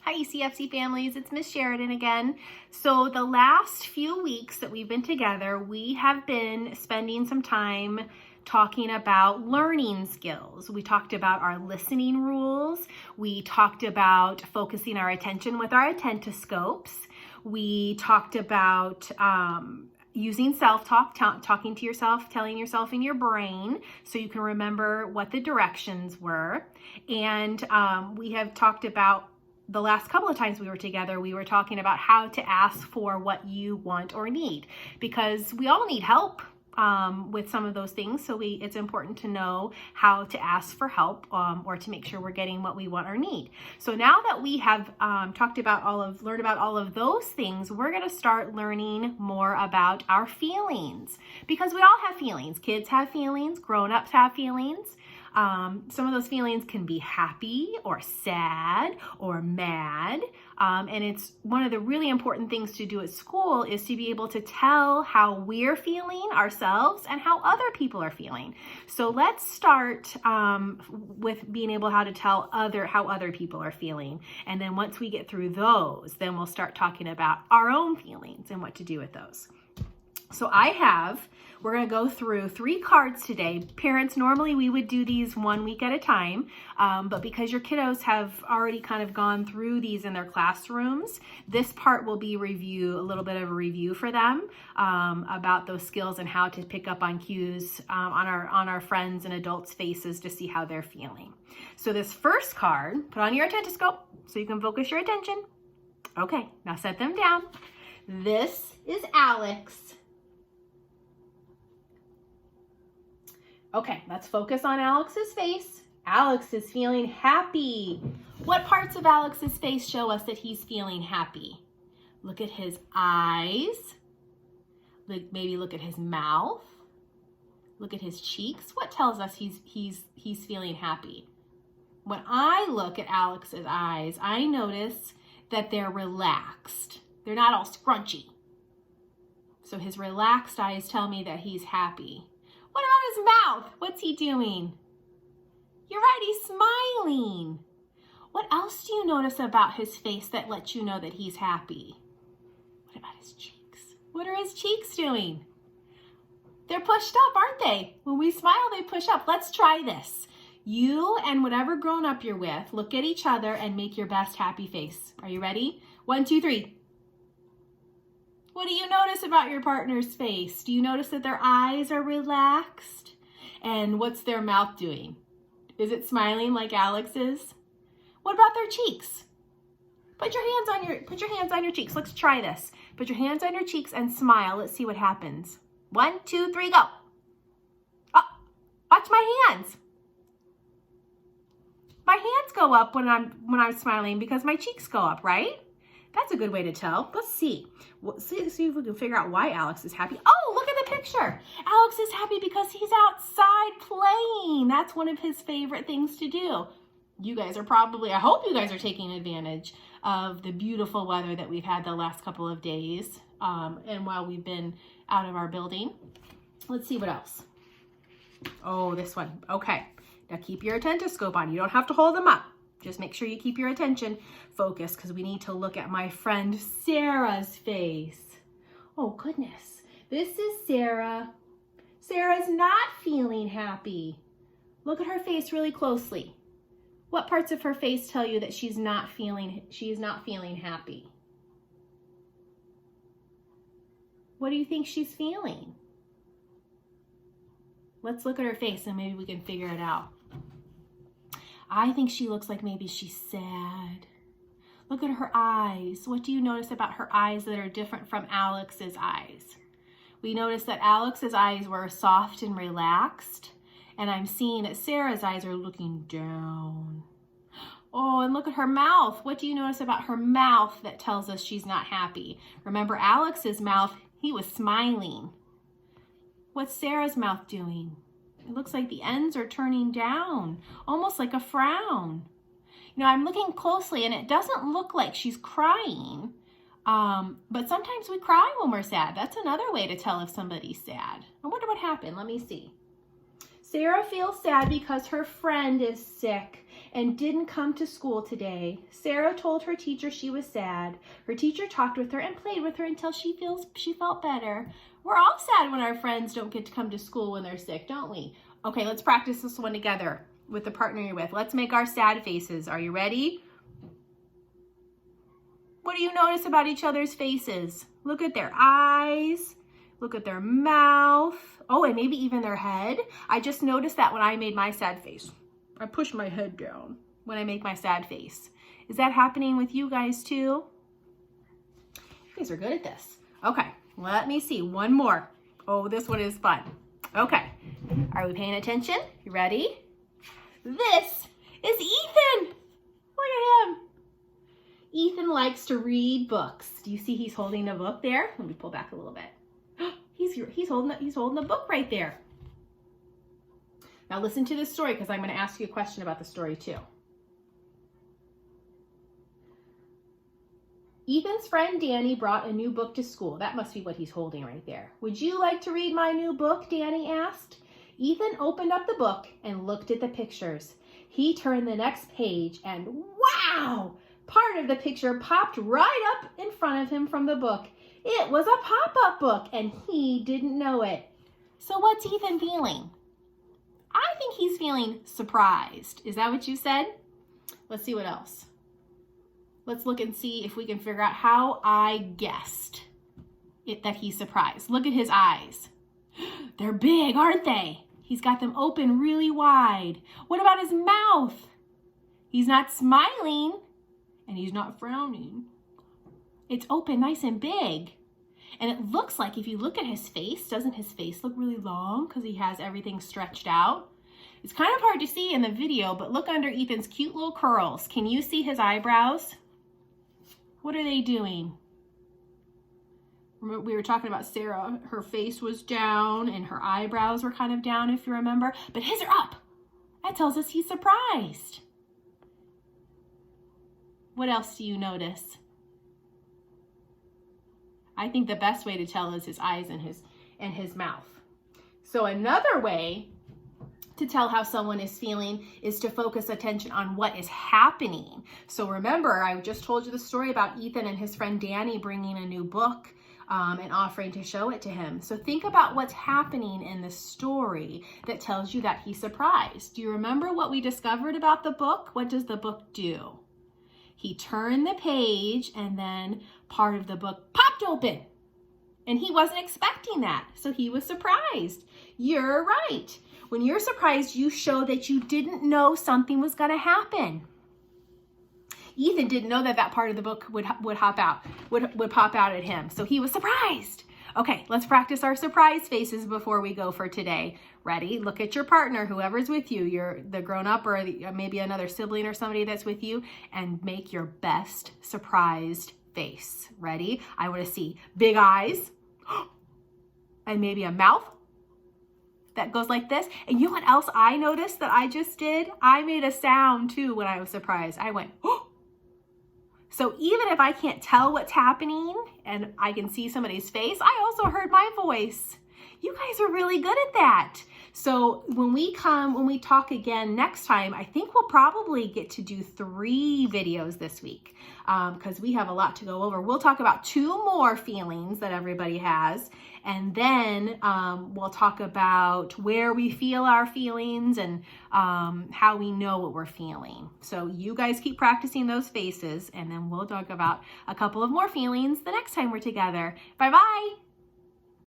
Hi ECFC families, it's Miss Sharadan again. So the last few weeks that we've been together, we have been spending some time talking about learning skills. We talked about our listening rules. We talked about focusing our attention with our attentoscopes. We talked about using self-talk, talking to yourself, telling yourself in your brain so you can remember what the directions were. And we have talked about the last couple of times we were together, we were talking about how to ask for what you want or need, because we all need help with some of those things. So it's important to know how to ask for help or to make sure we're getting what we want or need. So now that we have learned about all of those things, we're going to start learning more about our feelings, because we all have feelings. Kids have feelings, grown-ups have feelings. Some of those feelings can be happy or sad or mad. And it's one of the really important things to do at school is to be able to tell how we're feeling ourselves and how other people are feeling. So let's start with being able to tell how other people are feeling. And then once we get through those, then we'll start talking about our own feelings and what to do with those. So we're going to go through 3 cards today. Parents, normally we would do these 1 week at a time, but because your kiddos have already kind of gone through these in their classrooms, this part will be a little bit of a review for them about those skills and how to pick up on cues on our friends and adults' faces to see how they're feeling. So this first card, put on your attentoscope so you can focus your attention. Okay, now set them down. This is Alex. Okay, let's focus on Alex's face. Alex is feeling happy. What parts of Alex's face show us that he's feeling happy? Look at his eyes. Maybe look at his mouth. Look at his cheeks. What tells us he's feeling happy? When I look at Alex's eyes, I notice that they're relaxed. They're not all scrunchy. So his relaxed eyes tell me that he's happy. What about his mouth? What's he doing? You're right, he's smiling. What else do you notice about his face that lets you know that he's happy? What about his cheeks? What are his cheeks doing? They're pushed up, aren't they? When we smile, they push up. Let's try this. You and whatever grown-up you're with, look at each other and make your best happy face. Are you ready? 1, 2, 3. What do you notice about your partner's face? Do you notice that their eyes are relaxed? And what's their mouth doing? Is it smiling like Alex's? What about their cheeks? Put your hands on your cheeks. Let's try this. Put your hands on your cheeks and smile. Let's see what happens. 1, 2, 3, go. Oh, watch my hands. My hands go up when I'm smiling because my cheeks go up, right? That's a good way to tell. Let's see. See if we can figure out why Alex is happy. Oh, look at the picture. Alex is happy because he's outside playing. That's one of his favorite things to do. I hope you guys are taking advantage of the beautiful weather that we've had the last couple of days and while we've been out of our building. Let's see what else. Oh, this one. Okay. Now keep your attentoscope on. You don't have to hold them up. Just make sure you keep your attention focused because we need to look at my friend Sarah's face. Oh goodness, this is Sarah. Sarah's not feeling happy. Look at her face really closely. What parts of her face tell you that she's not feeling happy? What do you think she's feeling? Let's look at her face and maybe we can figure it out. I think she looks like maybe she's sad. Look at her eyes. What do you notice about her eyes that are different from Alex's eyes? We noticed that Alex's eyes were soft and relaxed, and I'm seeing that Sarah's eyes are looking down. Oh, and look at her mouth. What do you notice about her mouth that tells us she's not happy? Remember Alex's mouth, he was smiling. What's Sarah's mouth doing? It looks like the ends are turning down, almost like a frown. I'm looking closely and it doesn't look like she's crying, but sometimes we cry when we're sad. That's another way to tell if somebody's sad. I wonder what happened. Let me see. Sarah feels sad because her friend is sick and didn't come to school today. Sarah told her teacher she was sad. Her teacher talked with her and played with her until she felt better. We're all sad when our friends don't get to come to school when they're sick, don't we? Okay, let's practice this one together with the partner you're with. Let's make our sad faces. Are you ready? What do you notice about each other's faces? Look at their eyes. Look at their mouth. Oh, and maybe even their head. I just noticed that when I made my sad face. I push my head down when I make my sad face. Is that happening with you guys too? You guys are good at this. Okay, let me see. One more. Oh, this one is fun. Okay, are we paying attention? You ready? This is Ethan. Look at him. Ethan likes to read books. Do you see he's holding a book there? Let me pull back a little bit. He's holding a book right there. Now listen to this story because I'm going to ask you a question about the story too. Ethan's friend Danny brought a new book to school. That must be what he's holding right there. Would you like to read my new book? Danny asked. Ethan opened up the book and looked at the pictures. He turned the next page and wow! Part of the picture popped right up in front of him from the book. It was a pop-up book and he didn't know it. So what's Ethan feeling? I think he's feeling surprised. Is that what you said? Let's see what else. Let's look and see if we can figure out how I guessed that he's surprised. Look at his eyes. They're big, aren't they? He's got them open really wide. What about his mouth? He's not smiling and he's not frowning. It's open nice and big. And it looks like if you look at his face, doesn't his face look really long because he has everything stretched out? It's kind of hard to see in the video, but look under Ethan's cute little curls. Can you see his eyebrows? What are they doing? Remember, we were talking about Sarah. Her face was down and her eyebrows were kind of down, if you remember. But his are up. That tells us he's surprised. What else do you notice? I think the best way to tell is his eyes and his mouth. So another way to tell how someone is feeling is to focus attention on what is happening. So remember, I just told you the story about Ethan and his friend Danny bringing a new book and offering to show it to him. So think about what's happening in the story that tells you that he's surprised. Do you remember what we discovered about the book? What does the book do? He turned the page and then part of the book popped open. And he wasn't expecting that, so he was surprised. You're right. When you're surprised, you show that you didn't know something was going to happen. Ethan didn't know that part of the book would pop out at him, so he was surprised. Okay, let's practice our surprise faces before we go for today. Ready? Look at your partner, whoever's with you. You're the grown-up or maybe another sibling or somebody that's with you, and make your best surprised face. Ready? I want to see big eyes and maybe a mouth that goes like this. And you know what else I noticed that I just did? I made a sound too when I was surprised. I went, oh. So even if I can't tell what's happening and I can see somebody's face, I also heard my voice. You guys are really good at that. So when we talk again next time, I think we'll probably get to do 3 videos this week because we have a lot to go over. We'll talk about 2 more feelings that everybody has, and then we'll talk about where we feel our feelings and how we know what we're feeling. So you guys keep practicing those faces, and then we'll talk about a couple of more feelings the next time we're together. Bye-bye.